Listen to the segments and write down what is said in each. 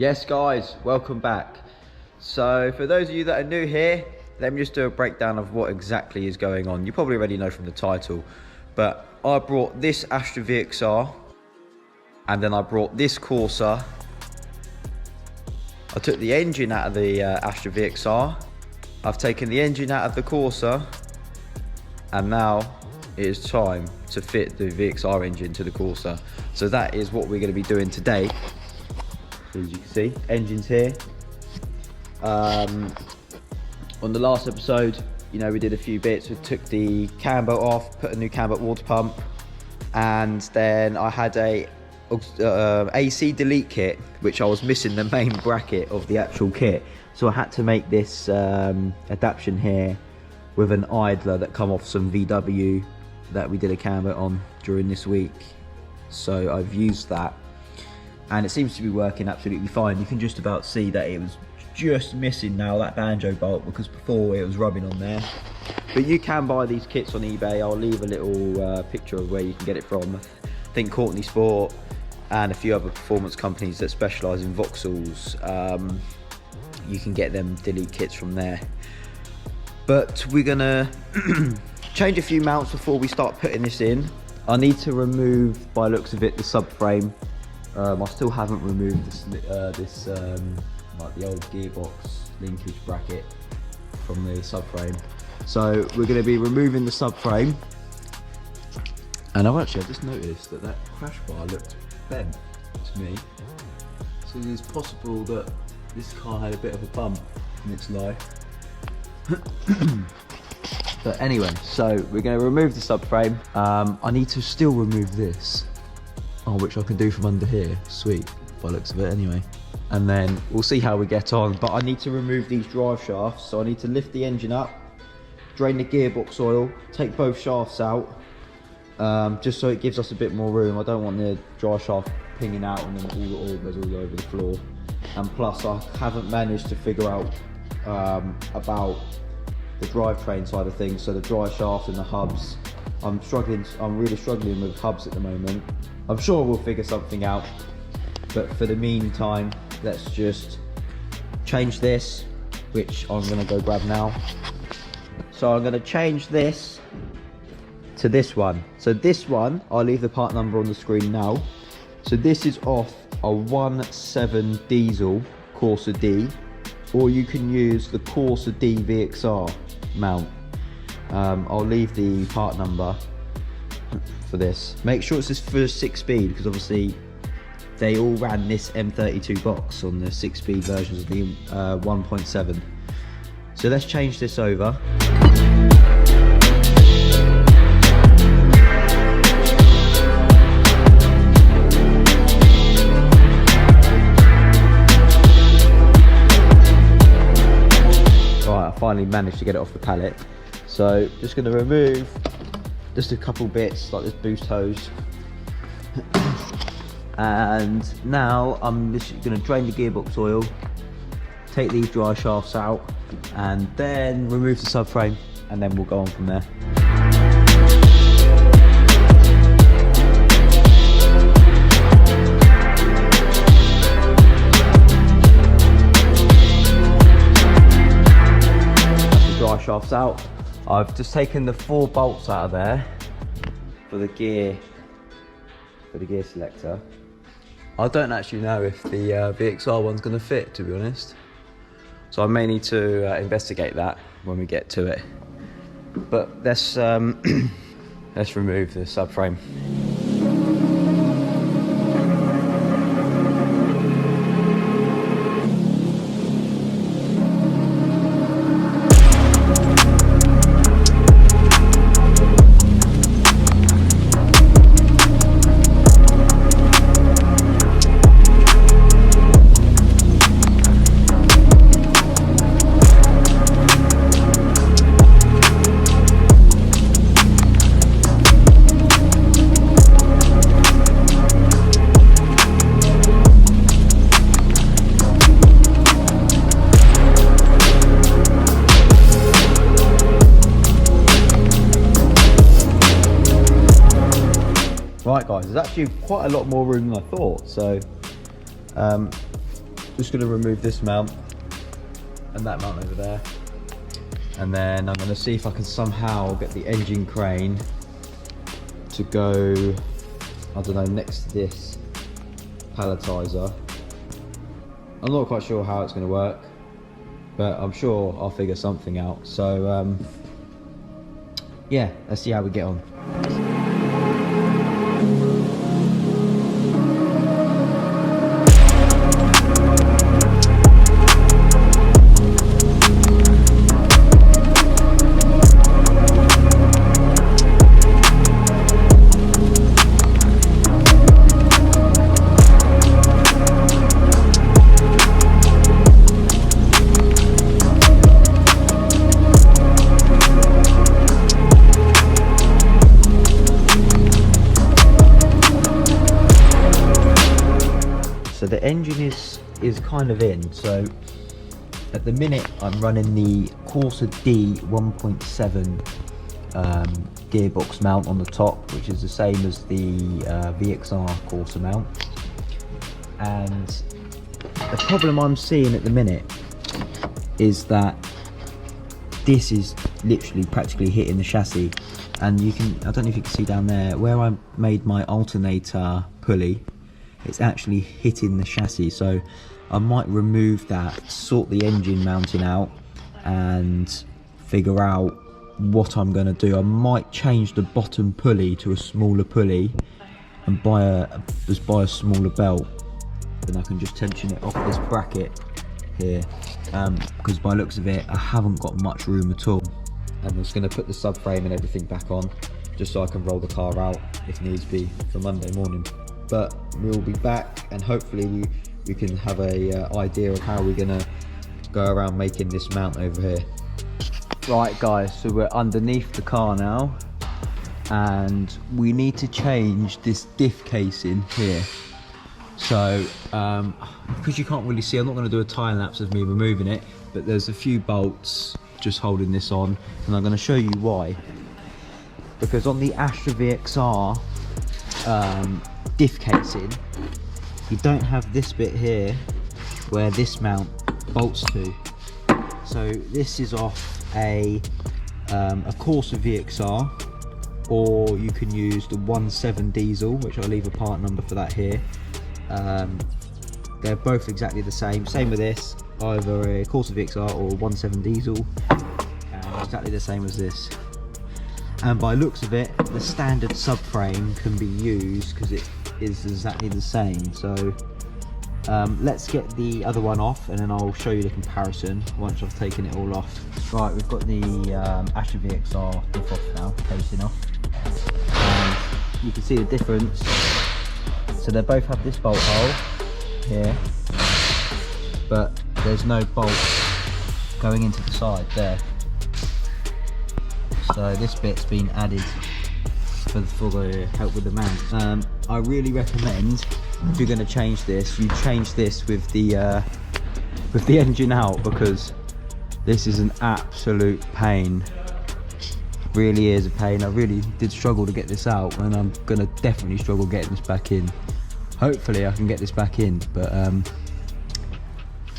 Yes guys, welcome back. So for those of you that are new here, let me just do a breakdown of what exactly is going on. You probably already know from the title, but I brought this Astra VXR and then I brought this Corsa. I took the engine out of the Astra VXR, I've taken the engine out of the Corsa, and now it is time to fit the VXR engine to the Corsa. So that is what we're going to be doing today. As you can see, engine's here. On the last episode, you know, we did a few bits. We took the cam bolt off, put a new cam bolt water pump, and then I had a AC delete kit, which I was missing the main bracket of the actual kit. So I had to make this adaptation here with an idler that come off some VW that we did a cam bolt on during this week. So I've used that, and it seems to be working absolutely fine. You can just about see that it was just missing now, that banjo bolt, because before it was rubbing on there. But you can buy these kits on eBay. I'll leave a little picture of where you can get it from. I think Courtney Sport and a few other performance companies that specialise in voxels, you can get them delete kits from there. But we're gonna change a few mounts before we start putting this in. I need to remove, by looks of it, the subframe. I still haven't removed this like the old gearbox linkage bracket from the subframe. So we're going to be removing the subframe. And I just noticed that crash bar looked bent to me. So it's possible that this car had a bit of a bump in its life. But anyway, so we're going to remove the subframe. I need to still remove this. Oh, which I can do from under here. Sweet, by the looks of it anyway. And then we'll see how we get on. But I need to remove these drive shafts. So I need to lift the engine up, drain the gearbox oil, take both shafts out, just so it gives us a bit more room. I don't want the drive shaft pinging out and then all the oil goes all over the floor. And plus I haven't managed to figure out about the drivetrain side of things. So the drive shaft and the hubs, I'm really struggling with hubs at the moment. I'm sure we'll figure something out, but for the meantime, let's just change this, which I'm gonna go grab now. So I'm gonna change this to this one. So this one, I'll leave the part number on the screen now. So this is off a 1.7 diesel Corsa D, or you can use the Corsa D VXR mount. I'll leave the part number for this. Make sure it's for 6-speed, because obviously they all ran this M32 box on the 6-speed versions of the 1.7. So let's change this over. Right, I finally managed to get it off the pallet. So just going to remove just a couple bits like this boost hose. And now I'm just going to drain the gearbox oil, take these dry shafts out, and then remove the subframe, and then we'll go on from there. That's the dry shafts out. I've just taken the 4 bolts out of there for the gear selector. I don't actually know if the VXR one's going to fit, to be honest. So I may need to investigate that when we get to it. But let's let's remove the subframe. Right guys, there's actually quite a lot more room than I thought, so just going to remove this mount and that mount over there, and then I'm going to see if I can somehow get the engine crane to go, I don't know, next to this palletizer. I'm not quite sure how it's going to work, but I'm sure I'll figure something out. So yeah, let's see how we get on. So the engine is kind of in. So at the minute I'm running the Corsa D 1.7 gearbox mount on the top, which is the same as the VXR Corsa mount. And the problem I'm seeing at the minute is that this is literally practically hitting the chassis, and you can, I don't know if you can see down there where I made my alternator pulley, it's actually hitting the chassis. So I might remove that, sort the engine mounting out, and figure out what I'm going to do. I might change the bottom pulley to a smaller pulley and just buy a smaller belt, then I can just tension it off this bracket here, because by looks of it I haven't got much room at all. And I'm just going to put the subframe and everything back on, just so I can roll the car out if needs be for Monday morning. But we'll be back, and hopefully we can have a idea of how we're gonna go around making this mount over here. Right guys, so we're underneath the car now, and we need to change this diff casing here. So because you can't really see, I'm not going to do a time lapse of me removing it, but there's a few bolts just holding this on, and I'm going to show you why. Because on the Astra VXR diff casing, you don't have this bit here where this mount bolts to. So this is off a Corsa VXR, or you can use the 1.7 diesel, which I'll leave a part number for that here. They're both exactly the same with this, either a Corsa VXR or 1.7 diesel, and exactly the same as this. And by looks of it, the standard subframe can be used because it is exactly the same. So let's get the other one off, and then I'll show you the comparison once I've taken it all off. Right, we've got the Astra VXR diff off now, casing off, and you can see the difference. So they both have this bolt hole here, but there's no bolt going into the side there. So this bit's been added for the help with the mount. I really recommend, if you're going to change this, you change this with the engine out, because this is an absolute pain. Really is a pain. I really did struggle to get this out, and I'm going to definitely struggle getting this back in. Hopefully I can get this back in, but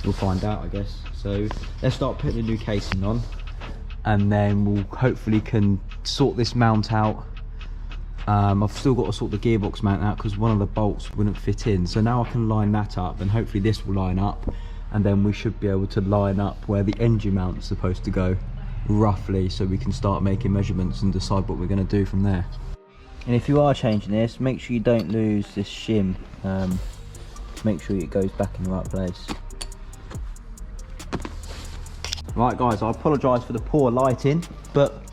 we'll find out, I guess. So let's start putting a new casing on, and then we'll hopefully can sort this mount out. I've still got to sort the gearbox mount out because one of the bolts wouldn't fit in, so now I can line that up, and hopefully this will line up, and then we should be able to line up where the engine mount's supposed to go roughly, so we can start making measurements and decide what we're going to do from there. And if you are changing this, make sure you don't lose this shim. Make sure it goes back in the right place. Right guys, I apologise for the poor lighting, but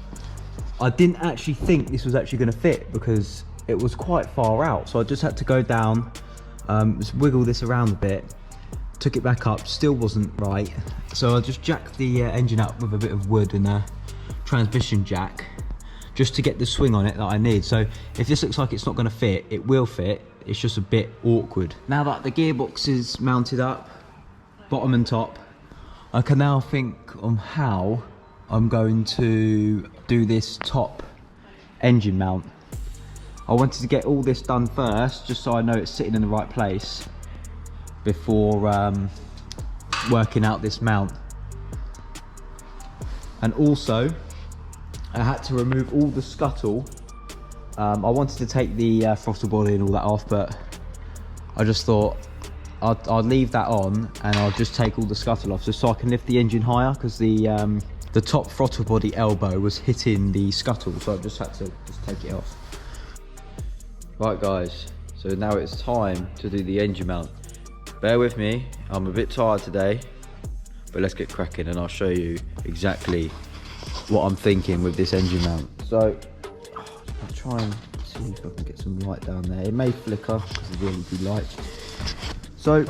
I didn't actually think this was actually going to fit because it was quite far out. So I just had to go down, just wiggle this around a bit, took it back up, still wasn't right. So I just jacked the engine up with a bit of wood and a transmission jack, just to get the swing on it that I need. So if this looks like it's not going to fit, it will fit. It's just a bit awkward. Now that the gearbox is mounted up, bottom and top, I can now think on how I'm going to do this top engine mount. I wanted to get all this done first, just so I know it's sitting in the right place before working out this mount. And also I had to remove all the scuttle. I wanted to take the throttle body and all that off, but I just thought I'd leave that on and I'll just take all the scuttle off just so I can lift the engine higher, because the top throttle body elbow was hitting the scuttle, so I just had to just take it off. Right guys, so now it's time to do the engine mount. Bear with me, I'm a bit tired today, but let's get cracking and I'll show you exactly what I'm thinking with this engine mount. So I'll try and see if I can get some light down there. It may flicker because of the LED light. So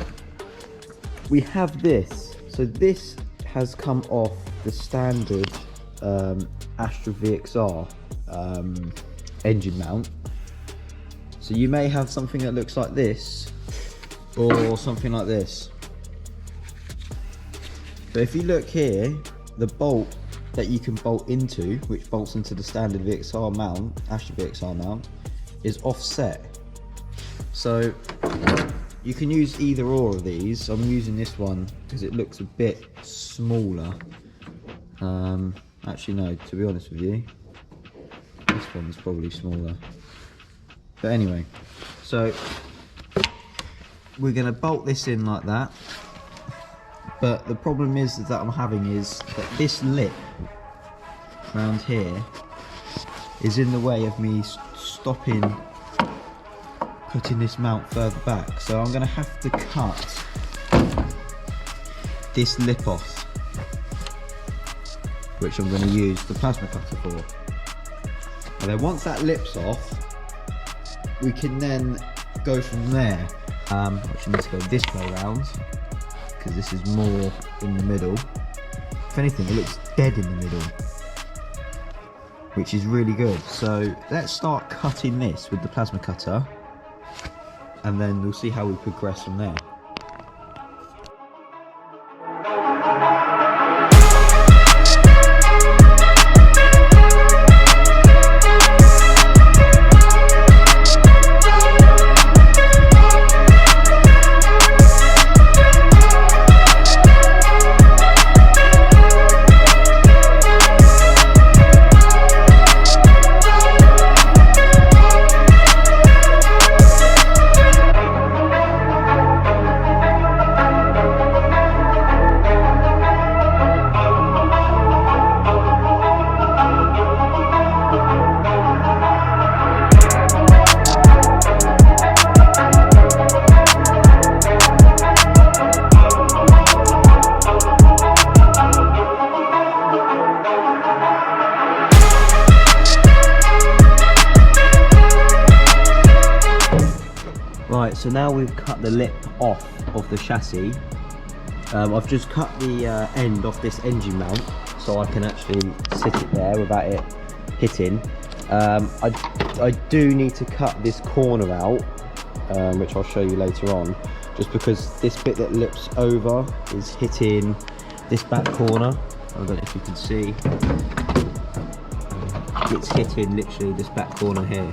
we have this. So this has come off the standard Astra VXR engine mount. So you may have something that looks like this or something like this. So if you look here, the bolt that you can bolt into, which bolts into the standard VXR mount, Astra VXR mount, is offset. So you can use either or of these. I'm using this one because it looks a bit smaller. Actually no, to be honest with you, this one's probably smaller. But anyway, so we're going to bolt this in like that. But the problem is that I'm having is that this lip around here is in the way of me stopping putting this mount further back. So I'm going to have to cut this lip off, which I'm going to use the plasma cutter for. And then once that lip's off, we can then go from there. Actually need to go this way around, because this is more in the middle. If anything, it looks dead in the middle, which is really good. So let's start cutting this with the plasma cutter, and then we'll see how we progress from there. Right, so now we've cut the lip off of the chassis. I've just cut the end off this engine mount so I can actually sit it there without it hitting. I do need to cut this corner out, which I'll show you later on, just because this bit that lips over is hitting this back corner. I don't know if you can see. It's hitting literally this back corner here.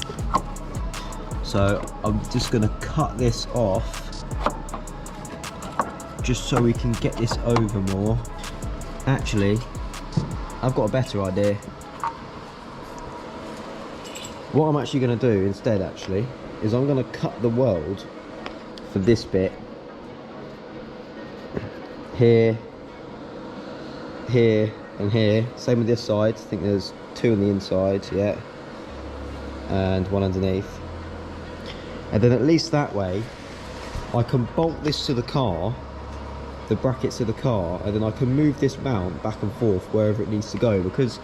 So I'm just going to cut this off just so we can get this over more. Actually, I've got a better idea. What I'm actually going to do instead is I'm going to cut the weld for this bit here, here and here. Same with this side. I think there's two on the inside, yeah, and one underneath. And then at least that way I can bolt this to the car, the brackets to the car, and then I can move this mount back and forth wherever it needs to go, because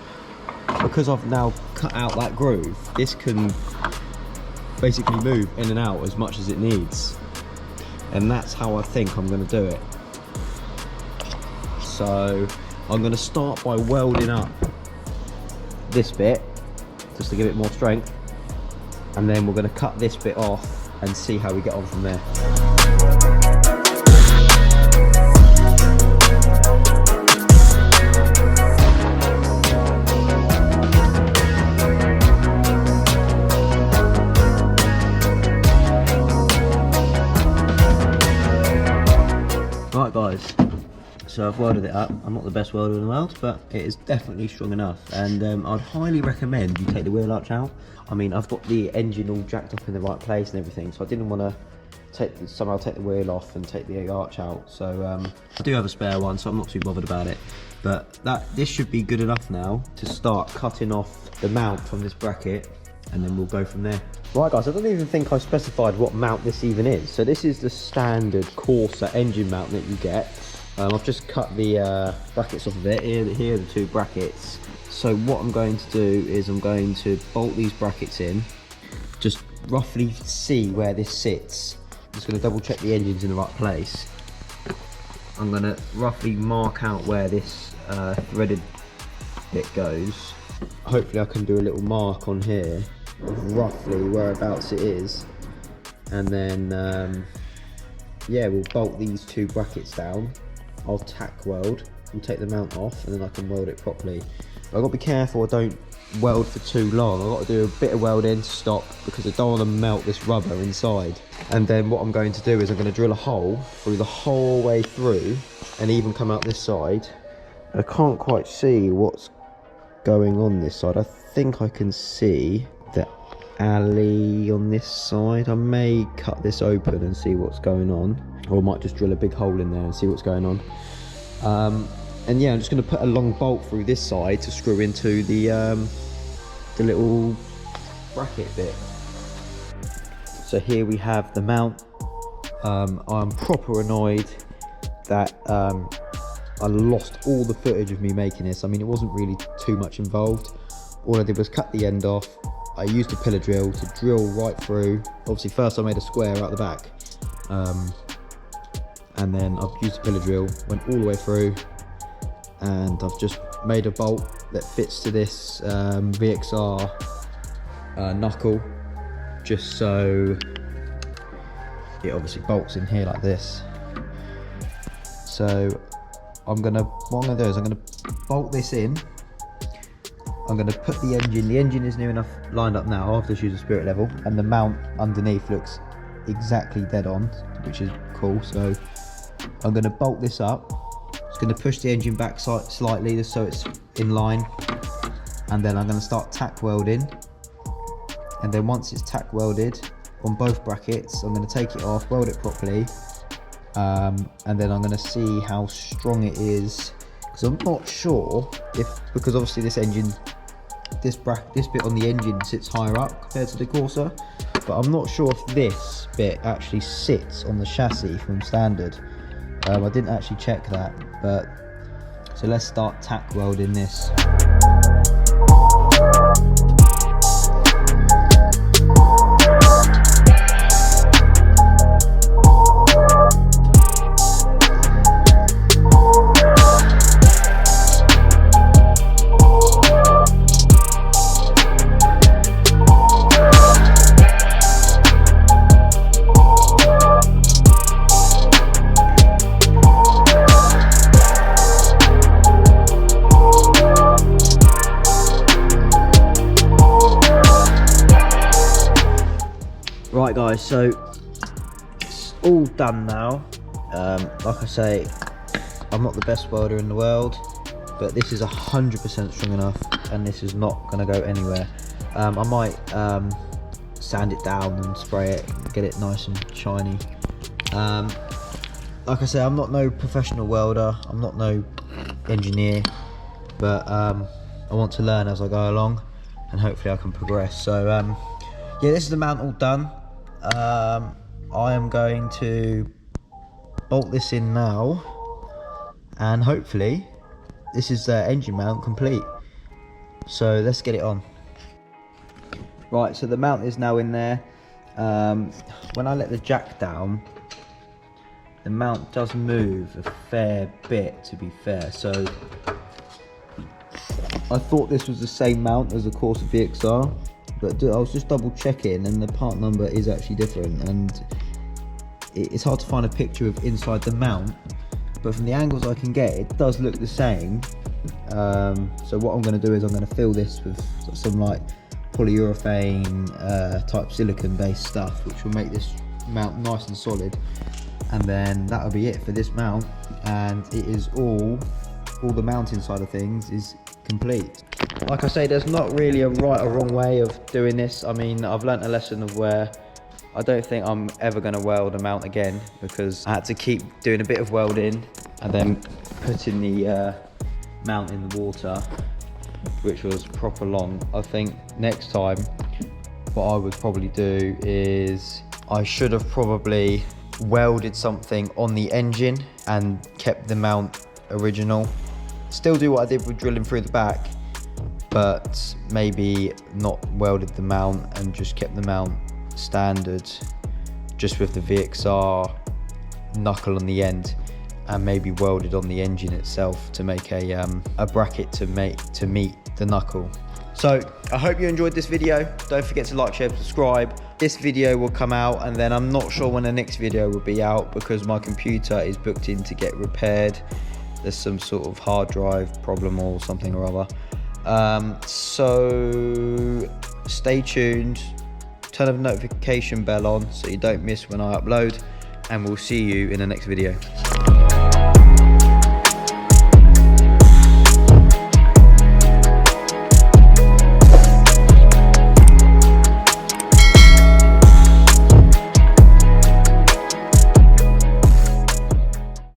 I've now cut out that groove. This can basically move in and out as much as it needs, and that's how I think I'm going to do it. So I'm going to start by welding up this bit just to give it more strength, and then we're going to cut this bit off and see how we get on from there. Right guys, So I've welded it up. I'm not the best welder in the world, but it is definitely strong enough. And I'd highly recommend you take the wheel arch out. I mean, I've got the engine all jacked up in the right place and everything, so I didn't want to somehow take the wheel off and take the arch out. So I do have a spare one, so I'm not too bothered about it. But this should be good enough now to start cutting off the mount from this bracket, and then we'll go from there. Right guys, I don't even think I specified what mount this even is. So this is the standard Corsa engine mount that you get. I've just cut the brackets off of it. Here are the two brackets. So what I'm going to do is I'm going to bolt these brackets in, just roughly see where this sits. I'm just going to double check the engine's in the right place. I'm going to roughly mark out where this threaded bit goes. Hopefully I can do a little mark on here of roughly whereabouts it is, and then yeah, we'll bolt these two brackets down. I'll tack weld and take the mount off, and then I can weld it properly. But I've got to be careful I don't weld for too long. I've got to do a bit of welding to stop, because I don't want to melt this rubber inside. And then what I'm going to do is I'm going to drill a hole through the whole way through, and even come out this side. I can't quite see what's going on this side. I think I can see the alley on this side. I may cut this open and see what's going on, or I might just drill a big hole in there and see what's going on. And yeah, I'm just going to put a long bolt through this side to screw into the little bracket bit. So here we have the mount. I'm proper annoyed that I lost all the footage of me making this. I mean, it wasn't really too much involved. All I did was cut the end off. I used a pillar drill to drill right through. Obviously first I made a square out the back, and then I've used a pillar drill, went all the way through, and I've just made a bolt that fits to this VXR knuckle, just so it obviously bolts in here like this. So what I'm gonna do is I'm gonna bolt this in. I'm going to put the engine is near enough lined up now. I've just used a spirit level, and the mount underneath looks exactly dead on, which is cool. So I'm going to bolt this up. Just going to push the engine back slightly just so it's in line, and then I'm going to start tack welding. And then once it's tack welded on both brackets, I'm going to take it off, weld it properly, and then I'm going to see how strong it is, because I'm not sure because obviously this engine, this bit on the engine sits higher up compared to the Corsa, but I'm not sure if this bit actually sits on the chassis from standard. I didn't actually check that, but so let's start tack welding this. Right guys, so it's all done now. Like I say, I'm not the best welder in the world, but this is 100% strong enough, and this is not going to go anywhere. I might sand it down and spray it, get it nice and shiny. Like I say, I'm not no professional welder, I'm not no engineer, but I want to learn as I go along, and hopefully I can progress. So yeah, this is the mount all done. I am going to bolt this in now, and hopefully this is the engine mount complete. So let's get it on. Right, so the mount is now in there. When I let the jack down, the mount does move a fair bit, to be fair. So I thought this was the same mount as the Corsa VXR, but I was just double checking, and the part number is actually different, and it's hard to find a picture of inside the mount, but from the angles I can get, it does look the same. So what I'm going to do is I'm going to fill this with some like polyurethane type silicone based stuff, which will make this mount nice and solid. and then that'll be it for this mount, and it is all the mounting side of things is complete. Like I say, there's not really a right or wrong way of doing this. I mean, I've learnt a lesson of where I don't think I'm ever going to weld a mount again, because I had to keep doing a bit of welding and then putting the mount in the water, which was proper long. I think next time what I would probably do is I should have probably welded something on the engine and kept the mount original. Still do what I did with drilling through the back, but maybe not welded the mount and just kept the mount standard, just with the VXR knuckle on the end, and maybe welded on the engine itself to make a bracket to meet the knuckle. So I hope you enjoyed this video. Don't forget to like, share, subscribe. This video will come out, and then I'm not sure when the next video will be out because my computer is booked in to get repaired. There's some sort of hard drive problem or something or other. So stay tuned, turn the notification bell on so you don't miss when I upload, and we'll see you in the next video.